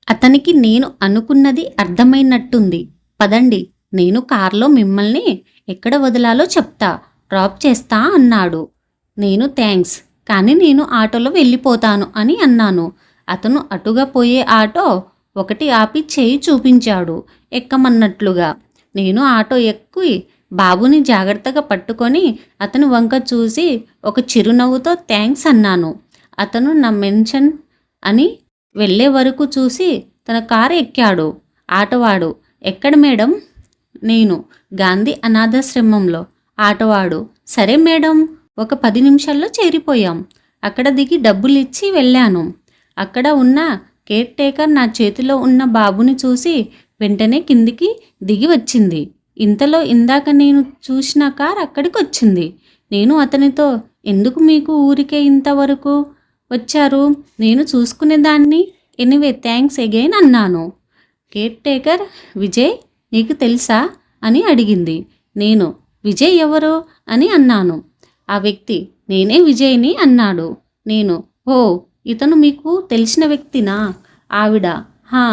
అతనికి నేను అనుకున్నది అర్థమైనట్టుంది. పదండి, నేను కార్లో మిమ్మల్ని ఎక్కడ వదలాలో చెప్తా, డ్రాప్ చేస్తా అన్నాడు. నేను థ్యాంక్స్, కానీ నేను ఆటోలో వెళ్ళిపోతాను అని అన్నాను. అతను అటుగా పోయే ఆటో ఒకటి ఆపి చేయి చూపించాడు ఎక్కమన్నట్లుగా. నేను ఆటో ఎక్కి బాబుని జాగ్రత్తగా పట్టుకొని అతను వంక చూసి ఒక చిరునవ్వుతో థ్యాంక్స్ అన్నాను. అతను నా మెన్షన్ అని వెళ్ళే వరకు చూసి తన కారు ఎక్కాడు. ఆటోవాడు, ఎక్కడ మేడం? నేను, గాంధీ అనాథాశ్రమంలో. ఆటోవాడు, సరే మేడం, ఒక 10 నిమిషాల్లో చేరిపోయాం. అక్కడ దిగి డబ్బులు ఇచ్చి వెళ్ళాను. అక్కడ ఉన్న కేర్ టేకర్ నా చేతిలో ఉన్న బాబుని చూసి వెంటనే కిందికి దిగి వచ్చింది. ఇంతలో ఇందాక నేను చూసిన కార్ అక్కడికి వచ్చింది. నేను అతనితో, ఎందుకు మీకు ఊరికే ఇంతవరకు వచ్చారు? నేను చూసుకునేదాన్ని. ఎనీవే థ్యాంక్స్ అగైన్ అన్నాను. కేర్ టేకర్, విజయ్ నీకు తెలుసా అని అడిగింది. నేను, విజయ్ ఎవరు అని అన్నాను. ఆ వ్యక్తి, నేనే విజయ్ని అన్నాడు. నేను, ఓ, ఇతను మీకు తెలిసిన వ్యక్తినా? ఆవిడ, హా,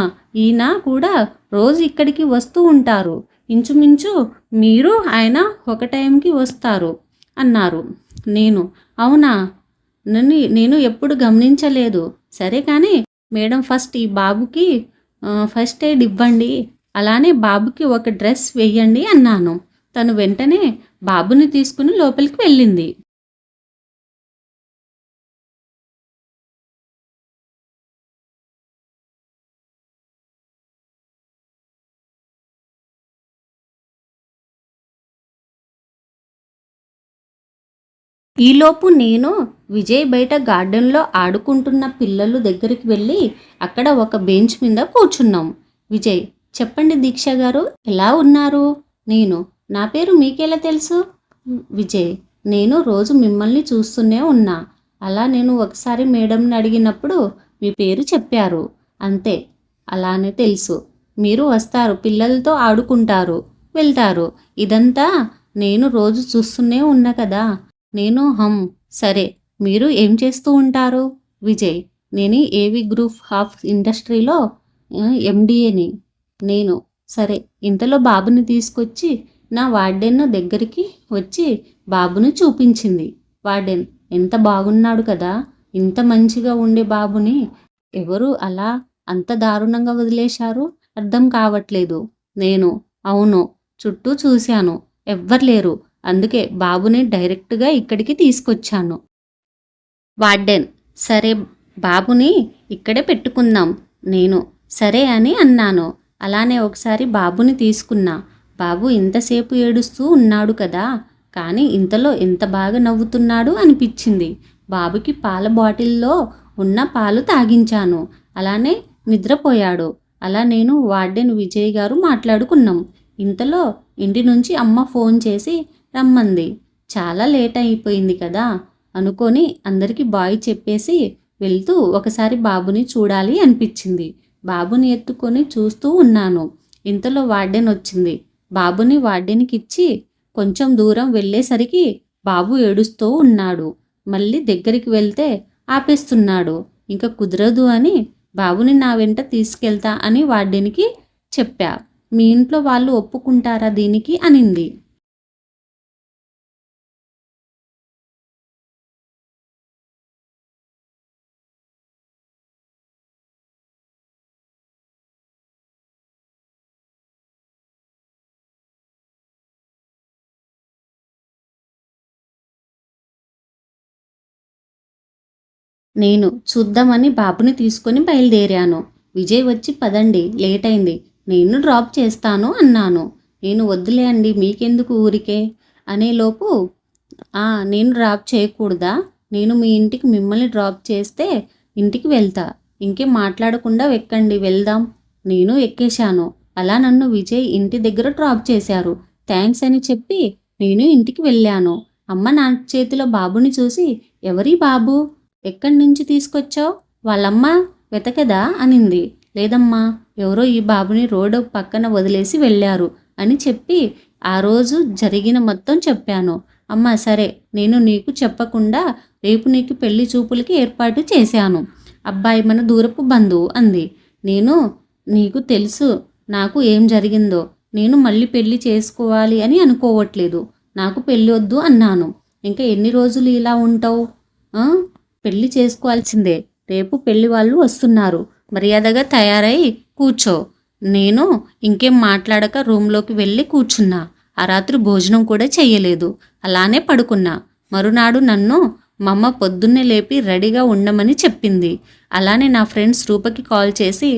ఈయన కూడా రోజు ఇక్కడికి వస్తూ ఉంటారు. ఇంచుమించు మీరు ఆయన ఒక టైంకి వస్తారు అన్నారు. నేను, అవునా, నేను ఎప్పుడు గమనించలేదు. సరే కానీ మేడం, ఫస్ట్ ఈ బాబుకి ఫస్ట్ ఎయిడ్ ఇవ్వండి, అలానే బాబుకి ఒక డ్రెస్ వేయండి అన్నాను. తను వెంటనే బాబుని తీసుకుని లోపలికి వెళ్ళింది. ఈలోపు నేను విజయ్ బయట గార్డెన్లో ఆడుకుంటున్న పిల్లలు దగ్గరికి వెళ్ళి అక్కడ ఒక బెంచ్ మీద కూర్చున్నాం. విజయ్, చెప్పండి దీక్ష గారు, ఎలా ఉన్నారు? నేను, నా పేరు మీకెలా తెలుసు? విజయ్, నేను రోజు మిమ్మల్ని చూస్తూనే ఉన్నా. అలా నేను ఒకసారి మేడంని అడిగినప్పుడు మీ పేరు చెప్పారు, అంతే. అలానే తెలుసు. మీరు వస్తారు, పిల్లలతో ఆడుకుంటారు, వెళ్తారు. ఇదంతా నేను రోజు చూస్తూనే ఉన్నా కదా. నేను, సరే, మీరు ఏం చేస్తూ ఉంటారు? విజయ్, నేను ఏవి గ్రూప్ ఆఫ్ ఇండస్ట్రీలో ఎండిఏని. నేను, సరే. ఇంతలో బాబుని తీసుకొచ్చి నా వార్డెన్ దగ్గరికి వచ్చి బాబుని చూపించింది. వార్డెన్, ఎంత బాగున్నాడు కదా, ఇంత మంచిగా ఉండే బాబుని ఎవరు అలా అంత దారుణంగా వదిలేశారు? అర్థం కావట్లేదు. నేను, అవును, చుట్టూ చూశాను, ఎవ్వరు లేరు, అందుకే బాబుని డైరెక్ట్గా ఇక్కడికి తీసుకొచ్చాను. వార్డెన్, సరే, బాబుని ఇక్కడే పెట్టుకుందాం. నేను, సరే అని అన్నాను. అలానే ఒకసారి బాబుని తీసుకున్నా. బాబు ఇంతసేపు ఏడుస్తూ ఉన్నాడు కదా, కానీ ఇంతలో ఎంత బాగా నవ్వుతున్నాడు అనిపించింది. బాబుకి పాల బాటిల్లో ఉన్న పాలు తాగించాను. అలానే నిద్రపోయాడు. అలా నేను వార్డెన్ విజయ్ గారు మాట్లాడుకున్నాం. ఇంతలో ఇంటి నుంచి అమ్మ ఫోన్ చేసి రమ్మంది. చాలా లేట్ అయిపోయింది కదా అనుకొని అందరికీ బాయ్ చెప్పేసి వెళ్తూ ఒకసారి బాబుని చూడాలి అనిపించింది. బాబుని ఎత్తుకొని చూస్తూ ఉన్నాను. ఇంతలో వార్డెన్ వచ్చింది. బాబుని వార్డెన్కి ఇచ్చి కొంచెం దూరం వెళ్ళేసరికి బాబు ఏడుస్తూ ఉన్నాడు. మళ్ళీ దగ్గరికి వెళ్తే ఆపేస్తున్నాడు. ఇంకా కుదరదు అని బాబుని నా వెంట తీసుకెళ్తా అని వార్డెన్కి చెప్పా. మీ ఇంట్లో వాళ్ళు ఒప్పుకుంటారా దీనికి అనింది. నేను చూద్దామని బాబుని తీసుకొని బయలుదేరాను. విజయ్ వచ్చి, పదండి, లేట్ అయింది, నేను డ్రాప్ చేస్తాను అన్నాను. నేను, వద్దులే అండి, మీకెందుకు ఊరికే అనేలోపు, నేను డ్రాప్ చేయకూడదా? నేను మీ ఇంటికి మిమ్మల్ని డ్రాప్ చేస్తే ఇంటికి వెళ్తా. ఇంకేం మాట్లాడకుండా ఎక్కండి, వెళ్దాం. నేను ఎక్కేశాను. అలా నన్ను విజయ్ ఇంటి దగ్గర డ్రాప్ చేశారు. థ్యాంక్స్ అని చెప్పి నేను ఇంటికి వెళ్ళాను. అమ్మ నా చేతిలో బాబుని చూసి, ఎవరి బాబు, ఎక్కడి నుంచి తీసుకొచ్చావు? వాళ్ళమ్మ వెతకదా అనింది. లేదమ్మా, ఎవరో ఈ బాబుని రోడ్డు పక్కన వదిలేసి వెళ్ళారు అని చెప్పి ఆ రోజు జరిగిన మొత్తం చెప్పాను. అమ్మ, సరే, నేను నీకు చెప్పకుండా రేపు నీకు పెళ్లి చూపులకి ఏర్పాటు చేశాను. అబ్బాయి మన దూరపు బంధువు అంది. నేను నీకు తెలుసు నాకు ఏం జరిగిందో. నేను మళ్ళీ పెళ్లి చేసుకోవాలి అని అనుకోవట్లేదు. నాకు పెళ్ళి వద్దు అన్నాను. ఇంకా ఎన్ని రోజులు ఇలా ఉంటావు? పెళ్ళి చేసుకోవాల్సిందే. రేపు పెళ్లి వాళ్ళు వస్తున్నారు. మర్యాదగా తయారై కూర్చో. నేను ఇంకేం మాట్లాడక రూమ్లోకి వెళ్ళి కూర్చున్నా. ఆ రాత్రి భోజనం కూడా చెయ్యలేదు. అలానే పడుకున్నా. మరునాడు నన్ను మా అమ్మ పొద్దున్నే లేపి రెడీగా ఉండమని చెప్పింది. అలానే నా ఫ్రెండ్స్ రూపకి కాల్ చేసి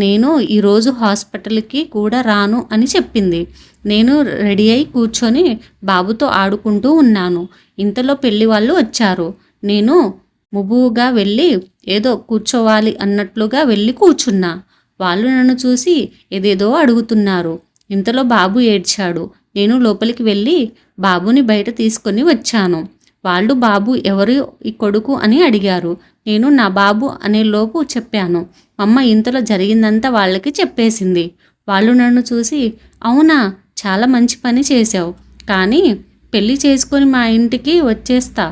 నేను ఈరోజు హాస్పిటల్కి కూడా రాను అని చెప్పింది. నేను రెడీ అయి కూర్చొని బాబుతో ఆడుకుంటూ ఉన్నాను. ఇంతలో పెళ్లి వాళ్ళు వచ్చారు. నేను ముబువుగా వెళ్ళి ఏదో కూర్చోవాలి అన్నట్లుగా వెళ్ళి కూర్చున్నా. వాళ్ళు నన్ను చూసి ఏదేదో అడుగుతున్నారు. ఇంతలో బాబు ఏడ్చాడు. నేను లోపలికి వెళ్ళి బాబుని బయట తీసుకొని వచ్చాను. వాళ్ళు బాబు ఎవరు ఈ కొడుకు అని అడిగారు. నేను నా బాబు అనే లోపు చెప్పాను. అమ్మ ఇంతలో జరిగిందంతా వాళ్ళకి చెప్పేసింది. వాళ్ళు నన్ను చూసి అవునా, చాలా మంచి పని చేసావు, కానీ పెళ్ళి చేసుకొని మా ఇంటికి వచ్చేస్తా.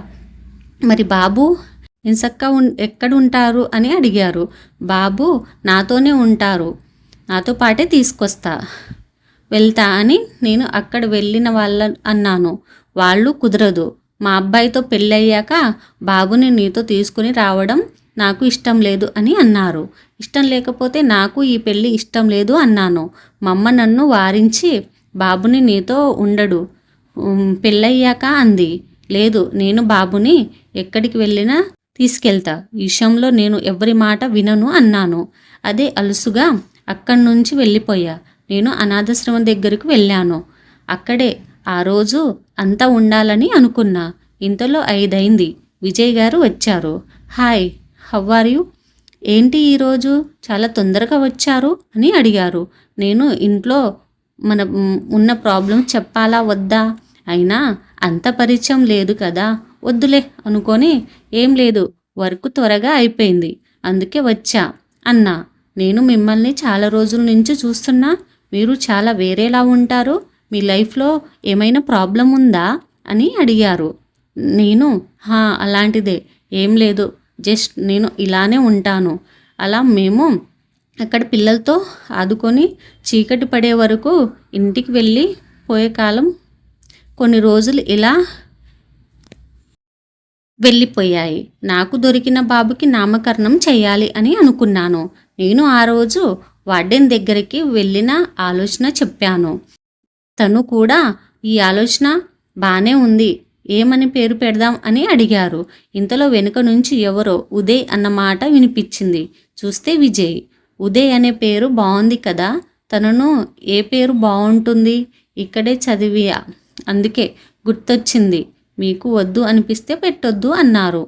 మరి బాబు ఎక్కడ ఉంటారు అని అడిగారు. బాబు నాతోనే ఉంటారు, నాతో పాటే తీసుకొస్తా, వెళ్తా అని నేను అక్కడ వెళ్ళిన అన్నాను. వాళ్ళు కుదరదు, మా అబ్బాయితో పెళ్ళయ్యాక బాబుని నీతో తీసుకుని రావడం నాకు ఇష్టం లేదు అని అన్నారు. ఇష్టం లేకపోతే నాకు ఈ పెళ్ళి ఇష్టం లేదు అన్నాను. మా అమ్మ నన్ను వారించి బాబుని నీతో ఉండడు పెళ్ళయ్యాక అంది. లేదు, నేను బాబుని ఎక్కడికి వెళ్ళినా తీసుకెళ్తా. ఈ విషయంలో నేను ఎవరి మాట వినను అన్నాను. అదే అలుసుగా అక్కడి నుంచి వెళ్ళిపోయా. నేను అనాథాశ్రమం దగ్గరకు వెళ్ళాను. అక్కడే ఆ రోజు అంతా ఉండాలని అనుకున్నా. ఇంతలో 5 అయింది. విజయ్ గారు వచ్చారు. Hi, how are you? ఏంటి ఈరోజు చాలా తొందరగా వచ్చారు అని అడిగారు. నేను ఇంట్లో మన ఉన్న ప్రాబ్లం చెప్పాలా వద్దా? అయినా అంత పరిచయం లేదు కదా, వద్దులే అనుకొని ఏం లేదు, వర్క్ త్వరగా అయిపోయింది అందుకే వచ్చా అన్నా. నేను మిమ్మల్ని చాలా రోజుల నుంచి చూస్తున్నా. మీరు చాలా వేరేలా ఉంటారు. మీ లైఫ్లో ఏమైనా ప్రాబ్లం ఉందా అని అడిగారు. నేను అలాంటిదే ఏం లేదు, జస్ట్ నేను ఇలానే ఉంటాను. అలా మేము అక్కడ పిల్లలతో ఆదుకొని చీకటి పడే వరకు ఇంటికి వెళ్ళి పోయే కాలం కొన్ని రోజులు ఇలా వెళ్ళిపోయాయి. నాకు దొరికిన బాబుకి నామకరణం చేయాలి అని అనుకున్నాను. నేను ఆ రోజు వార్డెన్ దగ్గరికి వెళ్ళిన ఆలోచన చెప్పాను. తను కూడా ఈ ఆలోచన బాగానే ఉంది, ఏమని పేరు పెడదాం అని అడిగారు. ఇంతలో వెనుక నుంచి ఎవరో ఉదయ్ అన్న మాట వినిపించింది. చూస్తే విజయ్. ఉదయ్ అనే పేరు బాగుంది కదా, తనను ఏ పేరు బాగుంటుంది, ఇక్కడే చదివియా, అందుకే గుర్తొచ్చింది. మీకు వద్దు అనిపిస్తే పెట్టొద్దు అన్నారు.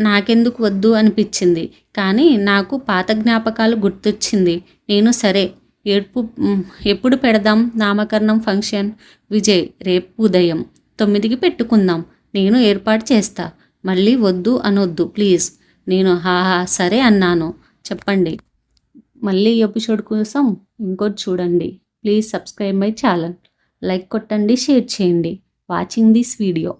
నాకెందుకు వద్దు అనిపించింది, కానీ నాకు పాత జ్ఞాపకాలు గుర్తొచ్చింది. నేను సరే, ఎప్పుడు పెడదాం నామకరణం ఫంక్షన్? విజయ్, రేపు ఉదయం 9కి పెట్టుకుందాం, నేను ఏర్పాటు చేస్తా. మళ్ళీ వద్దు అనొద్దు ప్లీజ్. నేను సరే అన్నాను. చెప్పండి, మళ్ళీ ఎపిసోడ్ కోసం ఇంకోటి చూడండి. Please subscribe my channel, like కొట్టండి, షేర్ చేయండి. Watching this video.